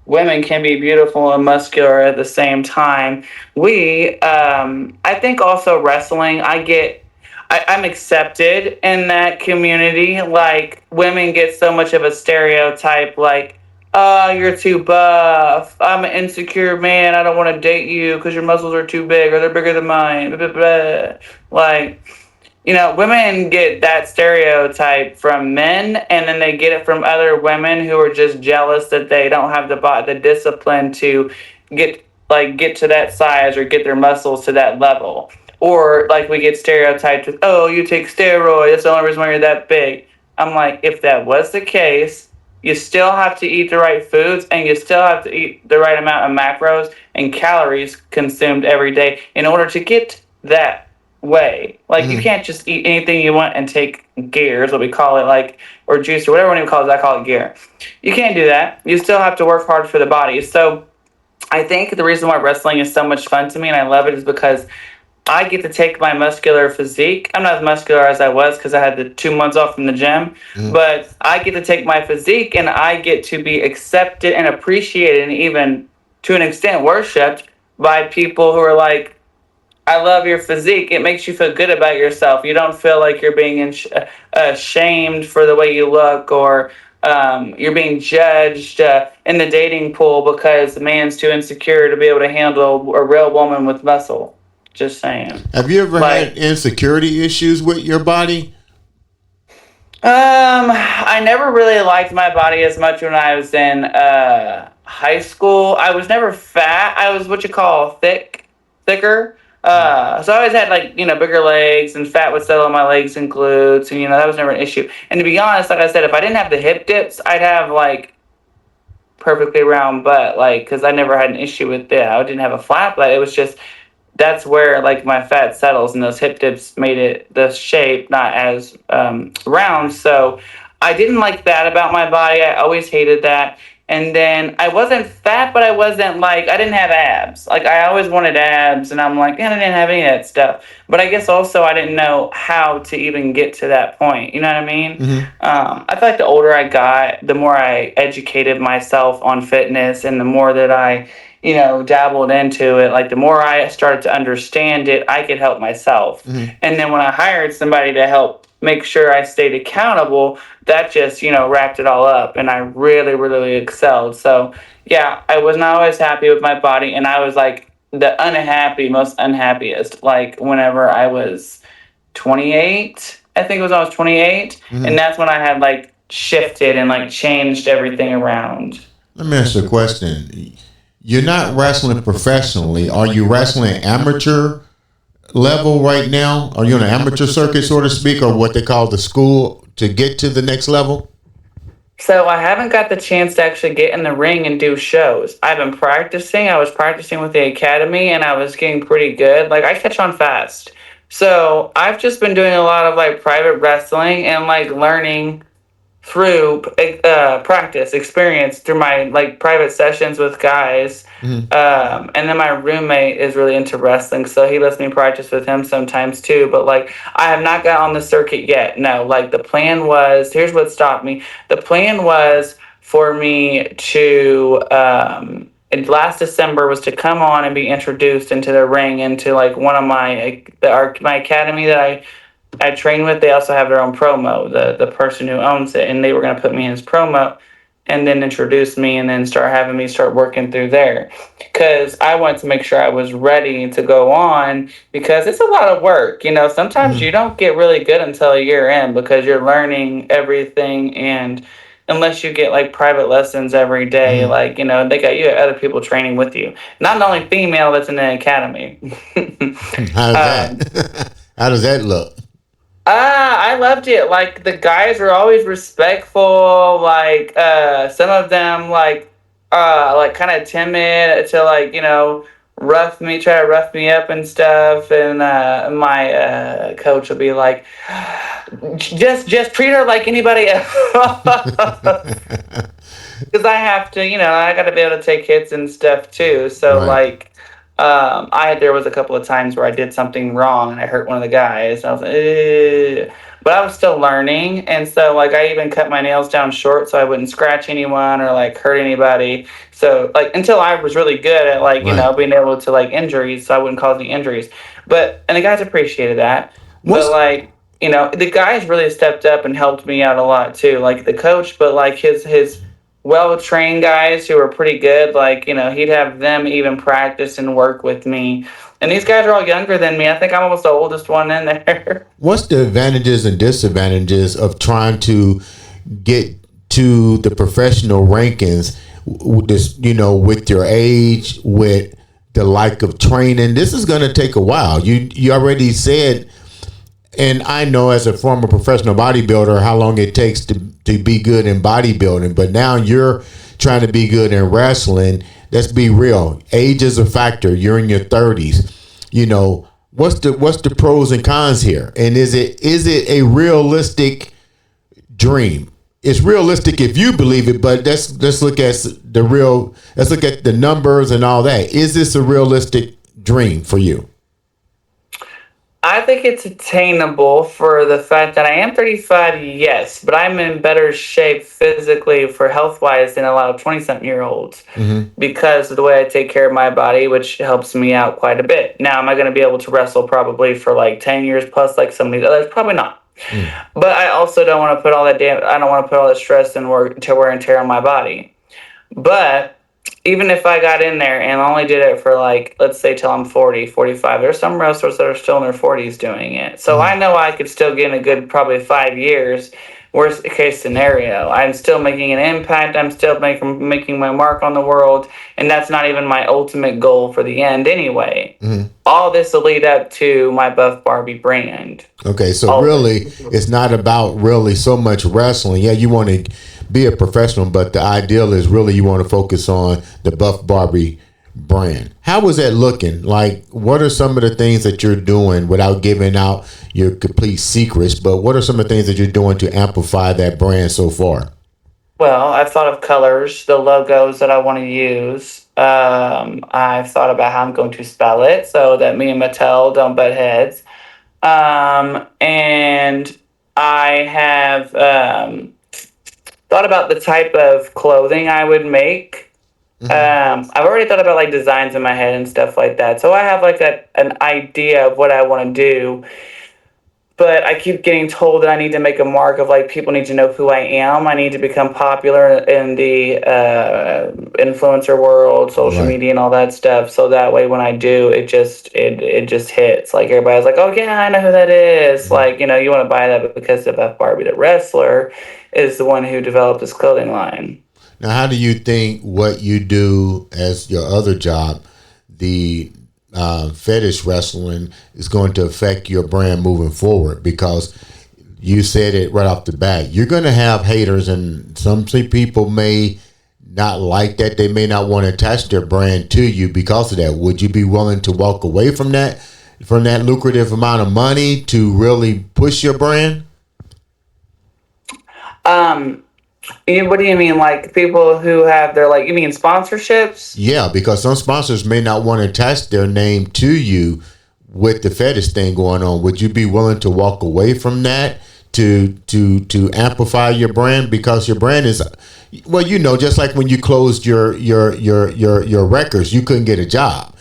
women can be beautiful and muscular at the same time. I think also wrestling, I'm accepted in that community. Like, women get so much of a stereotype, like, oh, you're too buff. I'm an insecure man. I don't want to date you because your muscles are too big or they're bigger than mine. Blah, blah, blah. Like, women get that stereotype from men, and then they get it from other women who are just jealous that they don't have the discipline to get to that size or get their muscles to that level. Or like we get stereotyped with, oh, you take steroids. That's the only reason why you're that big. I'm like, if that was the case, you still have to eat the right foods and you still have to eat the right amount of macros and calories consumed every day in order to get that way. Like you can't just eat anything you want and take gear is what we call it, like, or juice or whatever one calls it. I call it gear. You can't do that. You still have to work hard for the body. So I think the reason why wrestling is so much fun to me and I love it is because I get to take my muscular physique. I'm not as muscular as I was because I had the 2 months off from the gym, but I get to take my physique and I get to be accepted and appreciated and even to an extent worshipped by people who are like, I love your physique. It makes you feel good about yourself. You don't feel like you're being ashamed for the way you look or you're being judged in the dating pool because the man's too insecure to be able to handle a real woman with muscle. Just saying. Have you ever had insecurity issues with your body? I never really liked my body as much when I was in high school. I was never fat. I was what you call thicker. So I always had like, bigger legs and fat would settle on my legs and glutes and, that was never an issue. And to be honest, like I said, if I didn't have the hip dips, I'd have like perfectly round butt, like, cause I never had an issue with that. I didn't have a flat butt. It was just, that's where like my fat settles and those hip dips made it the shape not as round. So I didn't like that about my body. I always hated that. And then I wasn't fat, but I wasn't like, I didn't have abs. Like I always wanted abs and I'm like, man, I didn't have any of that stuff. But I guess also I didn't know how to even get to that point. You know what I mean? I feel like the older I got, the more I educated myself on fitness and the more that I, dabbled into it, like the more I started to understand it, I could help myself. And then when I hired somebody to help make sure I stayed accountable, that just, wrapped it all up and I really, really excelled. So yeah, I was not always happy with my body and I was like the most unhappiest, like whenever I was 28, I think it was when I was 28. And that's when I had like shifted and like changed everything around. Let me ask you a question. You're not wrestling professionally. Are you wrestling amateur level right now? Are you on an amateur circuit, so to speak, or what they call the school to get to the next level? So I haven't got the chance to actually get in the ring and do shows. I've been practicing. I was practicing with the academy and I was getting pretty good. Like I catch on fast. So I've just been doing a lot of like private wrestling and like learning through practice experience through my like private sessions with guys. And then my roommate is really into wrestling, so he lets me practice with him sometimes too, but like I have not got on the circuit yet. No, like the plan was, here's what stopped me. The plan was for me to last December was to come on and be introduced into the ring into like one of my academy that I train with. They also have their own promo, the person who owns it, and they were going to put me in his promo and then introduce me and then start having me start working through there because I wanted to make sure I was ready to go on because it's a lot of work. Sometimes you don't get really good until a year in because you're learning everything, and unless you get like private lessons every day, like, they got you other people training with you. Not the only female that's in the academy. How does that look? I loved it. Like the guys were always respectful. Like some of them like kind of timid to like try to rough me up and stuff. And my coach will be like, just treat her like anybody else. Because I have to, I got to be able to take hits and stuff too. So like. There was a couple of times where I did something wrong and I hurt one of the guys. I was like, but I was still learning, and so like I even cut my nails down short so I wouldn't scratch anyone or like hurt anybody. So like until I was really good at like being able to like injuries, so I wouldn't cause any injuries. And the guys appreciated that. But like the guys really stepped up and helped me out a lot too. Like the coach, but like his well-trained guys who were pretty good, like, he'd have them even practice and work with me. And these guys are all younger than me. I think I'm almost the oldest one in there. What's the advantages and disadvantages of trying to get to the professional rankings, with your age, with the lack of training? This is going to take a while. You already said, and I know as a former professional bodybuilder how long it takes to be good in bodybuilding, but now you're trying to be good in wrestling. Let's be real. Age is a factor. You're in your 30s. what's the pros and cons here? And is it a realistic dream? It's realistic if you believe it, but let's look at let's look at the numbers and all that. Is this a realistic dream for you? I think it's attainable for the fact that I am 35, yes, but I'm in better shape physically for health wise than a lot of 20-something year olds because of the way I take care of my body, which helps me out quite a bit. Now, am I going to be able to wrestle probably for like 10 years plus like some of these others? Probably not. But I also don't want to put all that I don't want to put all that stress and wear and tear on my body. But even if I got in there and only did it for like, let's say till I'm 40, 45, there's some wrestlers that are still in their 40s doing it. So I know I could still get in a good probably 5 years. Worst case scenario, I'm still making an impact. I'm still making my mark on the world. And that's not even my ultimate goal for the end anyway. All this will lead up to my Buff Barbie brand. Okay, so really, it's not about really so much wrestling. Yeah, you want to be a professional, but the ideal is really you want to focus on the Buff Barbie brand. How is that looking? Like, what are some of the things that you're doing without giving out your complete secrets, but what are some of the things that you're doing to amplify that brand so far? Well, I've thought of colors, the logos that I want to use. I've thought about how I'm going to spell it so that me and Mattel don't butt heads. And I have thought about the type of clothing I would make. I've already thought about like designs in my head and stuff like that. So I have like an idea of what I want to do. But I keep getting told that I need to make a mark of like people need to know who I am. I need to become popular in the influencer world, social media, and all that stuff. So that way, when I do, it just hits. Like everybody's like, "Oh yeah, I know who that is." Like you want to buy that because the Buff Barbie, the wrestler, is the one who developed this clothing line. Now, how do you think what you do as your other job, the fetish wrestling, is going to affect your brand moving forward? Because you said it right off the bat, you're going to have haters, and some people may not like that. They may not want to attach their brand to you because of that. Would you be willing to walk away from that lucrative amount of money to really push your brand? What do you mean? Like people who have their you mean sponsorships? Yeah, because some sponsors may not want to attach their name to you with the fetish thing going on. Would you be willing to walk away from that to amplify your brand? Because your brand is, well, just like when you closed your records, you couldn't get a job.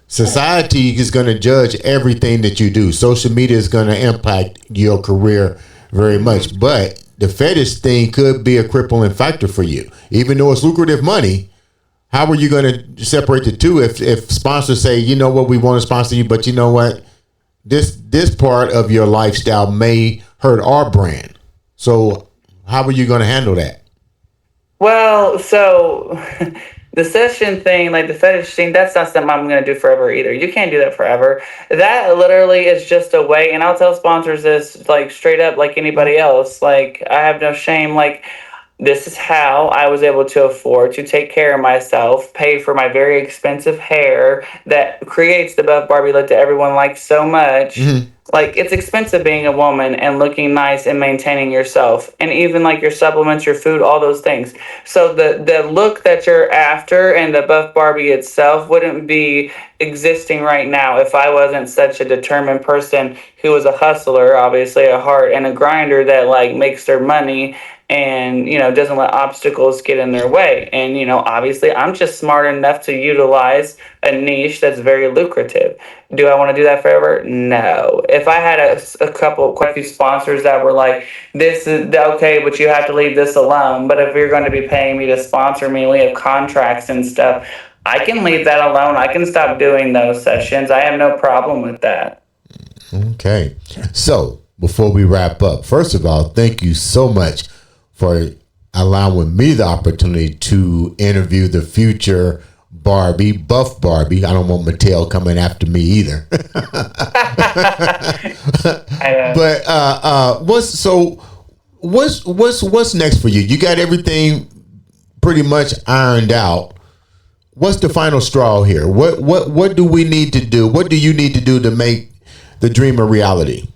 Society is going to judge everything that you do. Social media is going to impact your career very much, but the fetish thing could be a crippling factor for you. Even though it's lucrative money, how are you going to separate the two if sponsors say, you know what, we want to sponsor you, but you know what, this part of your lifestyle may hurt our brand. So how are you going to handle that? Well, so the session thing, like the fetish thing, that's not something I'm going to do forever either. You can't do that forever. That literally is just a way, and I'll tell sponsors this like straight up like anybody else. Like, I have no shame. Like, this is how I was able to afford to take care of myself, pay for my very expensive hair that creates the Buff Barbie look that everyone likes so much. Like, it's expensive being a woman and looking nice and maintaining yourself. And even, like, your supplements, your food, all those things. So the look that you're after and the Buff Barbie itself wouldn't be existing right now if I wasn't such a determined person who was a hustler, obviously, a heart, and a grinder that, like, makes their money and, doesn't let obstacles get in their way. And, obviously, I'm just smart enough to utilize a niche that's very lucrative. Do I want to do that forever? No. If I had quite a few sponsors that were like, this is okay, but you have to leave this alone. But if you're going to be paying me to sponsor me, we have contracts and stuff, I can leave that alone. I can stop doing those sessions. I have no problem with that. Okay. So before we wrap up, first of all, thank you so much for allowing me the opportunity to interview the future Barbie, Buff Barbie. I don't want Mattel coming after me either. But what's next for you? You got everything pretty much ironed out. What's the final straw here? What do we need to do? What do you need to do to make the dream a reality?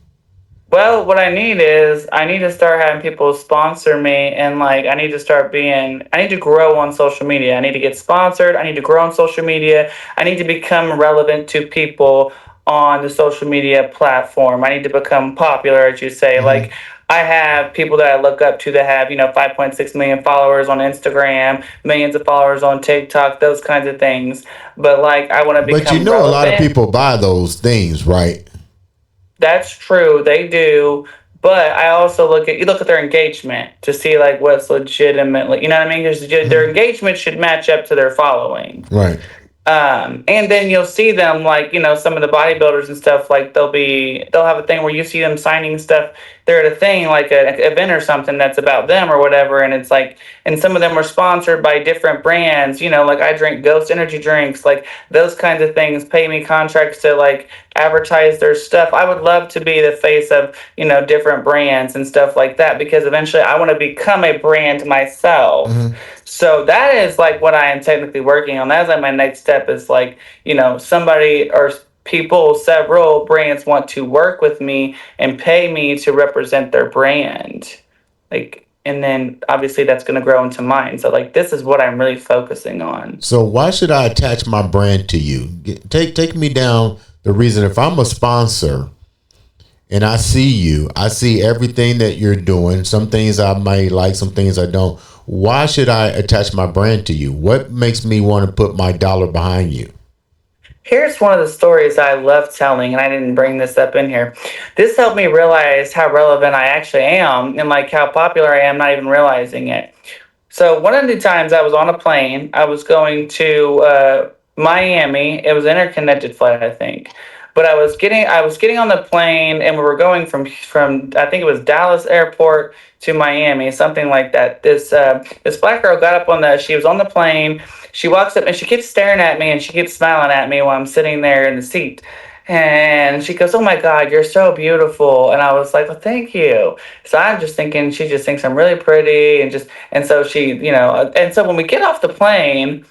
Well, what I need to start having people sponsor me, and like I need to grow on social media. I need to get sponsored. I need to grow on social media. I need to become relevant to people on the social media platform. I need to become popular, as you say. Mm-hmm. Like I have people that I look up to that have, 5.6 million followers on Instagram, millions of followers on TikTok, those kinds of things. But like I want to But you become know, a lot of relevant. people buy those things, right? That's true, they do. But I also look at their engagement to see like what's legitimately, you know what I mean? Because their Mm-hmm. engagement should match up to their following. Right. And then you'll see them like, some of the bodybuilders and stuff, like they'll have a thing where you see them signing stuff. They're at a thing like an event or something that's about them or whatever. And it's like, and some of them are sponsored by different brands, like I drink Ghost energy drinks, like those kinds of things pay me contracts to like advertise their stuff. I would love to be the face of, different brands and stuff like that, because eventually I want to become a brand myself. Mm-hmm. So that is like what I am technically working on. That's like my next step is like, somebody or people, several brands want to work with me and pay me to represent their brand. Like, and then obviously that's going to grow into mine. So like, this is what I'm really focusing on. So why should I attach my brand to you? Take me down the reason. If I'm a sponsor and I see you, I see everything that you're doing. Some things I might like, some things I don't. Why should I attach my brand to you? What makes me want to put my dollar behind you? Here's one of the stories I love telling, and I didn't bring this up in here. This helped me realize how relevant I actually am and like how popular I am, not even realizing it. So one of the times I was on a plane, I was going to Miami. It was an interconnected flight, I think. But I was getting on the plane, and we were going from I think it was Dallas Airport to Miami, something like that. This black girl got up she was on the plane. She walks up and she keeps staring at me and she keeps smiling at me while I'm sitting there in the seat. And she goes, "Oh my God, you're so beautiful." And I was like, "Well, thank you." So I'm just thinking she just thinks I'm really pretty, and so and so when we get off the plane,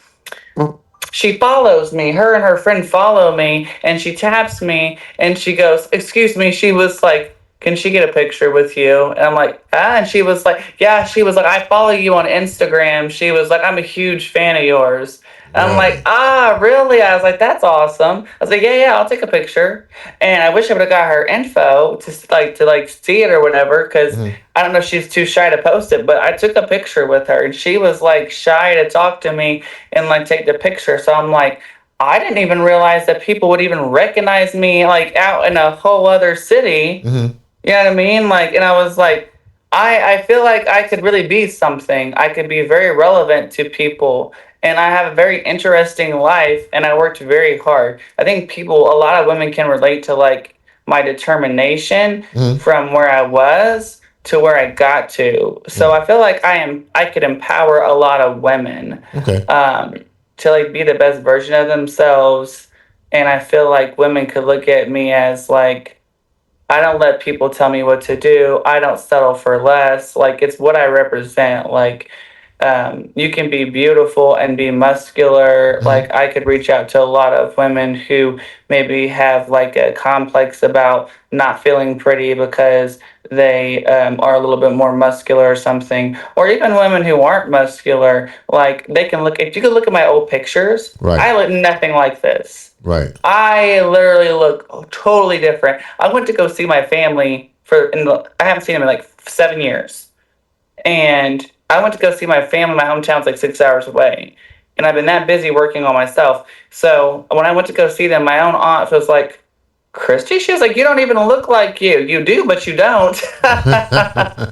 she follows me. Her and her friend follow me, and she taps me, and she goes, "Excuse me." She was like, "Can she get a picture with you?" And I'm like, "Ah." And she was like, "Yeah." She was like, "I follow you on Instagram." She was like, "I'm a huge fan of yours." I'm like, Really? "Ah, really?" I was like, "That's awesome." I was like, "Yeah, yeah, I'll take a picture." And I wish I would have got her info to see it or whatever, because Mm-hmm. I don't know if she's too shy to post it. But I took a picture with her, and she was like shy to talk to me and like take the picture. So I'm like, I didn't even realize that people would even recognize me like out in a whole other city. Mm-hmm. You know what I mean? Like, and I was like, I feel like I could really be something. I could be very relevant to people. And I have a very interesting life, and I worked very hard. I think a lot of women can relate to like my determination Mm-hmm. from where I was to where I got to. So I feel like I could empower a lot of women Okay. um, to like be the best version of themselves. And I feel like women could look at me as like, I don't let people tell me what to do. I don't settle for less. Like, it's what I represent. Like, you can be beautiful and be muscular. Mm-hmm. Like, I could reach out to a lot of women who maybe have like a complex about not feeling pretty because they are a little bit more muscular or something. Or even women who aren't muscular. Like, you can look at my old pictures. Right. I look nothing like this. Right. I literally look totally different. I went to go see my family I haven't seen them in like 7 years. And I went to go see my family. My hometown's like 6 hours away. And I've been that busy working on myself. So when I went to go see them, my own aunt was like, "Christy?" She was like, "You don't even look like you. You do, but you don't." I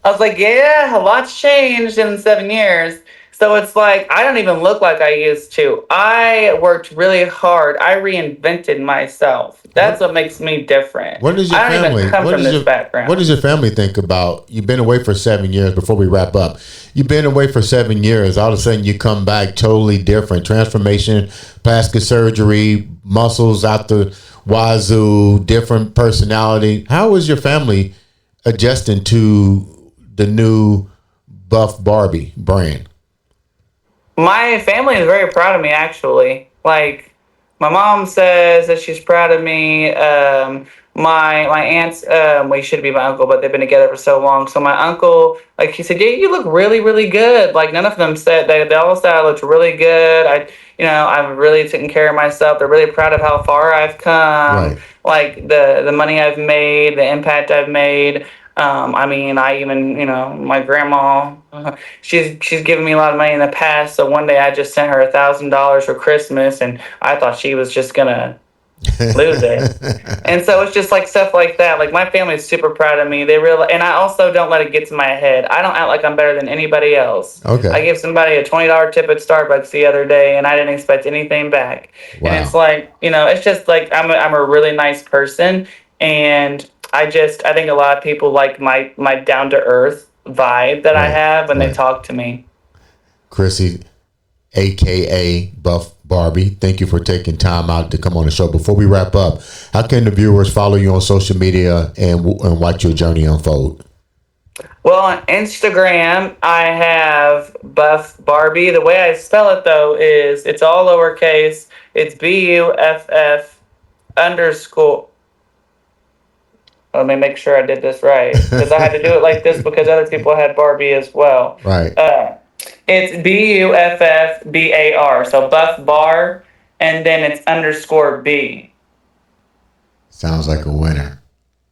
was like, "Yeah, a lot's changed in 7 years." So it's like, I don't even look like I used to. I worked really hard. I reinvented myself. That's what what makes me different. What does your I don't even family? come from this What does background. your family think about? You've been away for 7 years. Before we wrap up, you've been away for 7 years. All of a sudden, you come back totally different. Transformation, plastic surgery, muscles out the wazoo, different personality. How is your family adjusting to the new Buff Barbie brand? My family is very proud of me, actually. Like, My mom says that she's proud of me. My aunts, well, he should be my uncle, but they've been together for so long. So my uncle, like he said, yeah, you look really, really good. Like none of them said they all said I looked really good. I've really taken care of myself. They're really proud of how far I've come, Right. like the money I've made, the impact I've made. I mean, I even, my grandma, she's given me a lot of money in the past. So one day I just sent her $1,000 for Christmas, and I thought she was just gonna lose it. And so it's just like stuff like that. Like my family's super proud of me. They really, and I also don't let it get to my head. I don't act like I'm better than anybody else. I Okay. gave somebody a $20 tip at Starbucks the other day, and I didn't expect anything back. And it's Wow. like, it's just like I'm a really nice person, and I think a lot of people like my down to earth vibe that I Right. have when they Right. talk to me. Chrissy, aka Buff Barbie, thank you for taking time out to come on the show. Before we wrap up, how can the viewers follow you on social media and watch your journey unfold? Well, on Instagram, I have Buff Barbie. The way I spell it, though, is it's all lowercase. It's BUFF underscore. Let me make sure I did this right, because I had to do it like this because other people had Barbie as well. Right. Uh, it's BUFFBAR. So Buff Bar, and then it's underscore B. Sounds like a winner.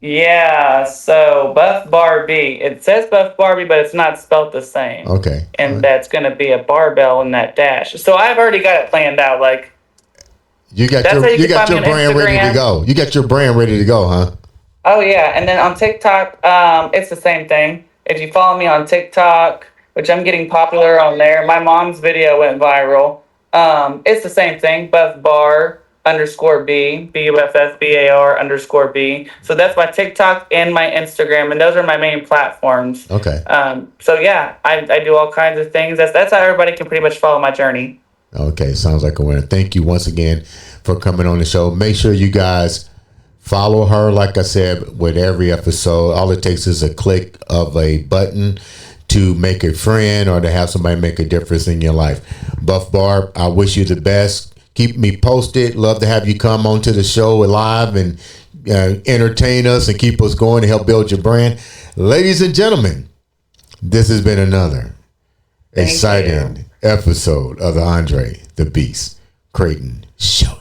Yeah, so Buff Barbie. It says Buff Barbie, but it's not spelled the same. Okay. All And right. that's going to be a barbell in that dash. So I've already got it planned out. Like, You got that's how your you you can got find me your on brand ready to Instagram. go. You got your brand ready to go, huh? Oh, yeah. And then on TikTok, it's the same thing. If you follow me on TikTok, which I'm getting popular on there, my mom's video went viral. It's the same thing, Buff Bar underscore B, BUFFBAR underscore B. So that's my TikTok and my Instagram, and those are my main platforms. Okay. So yeah, I do all kinds of things. That's how everybody can pretty much follow my journey. Okay. Sounds like a winner. Thank you once again for coming on the show. Make sure you guys follow her. Like I said, with every episode, all it takes is a click of a button to make a friend or to have somebody make a difference in your life. Buff Barb, I wish you the best. Keep me posted. Love to have you come onto the show live and entertain us and keep us going to help build your brand. Ladies and gentlemen, this has been another exciting episode of the Andre the Beast Crayton Show.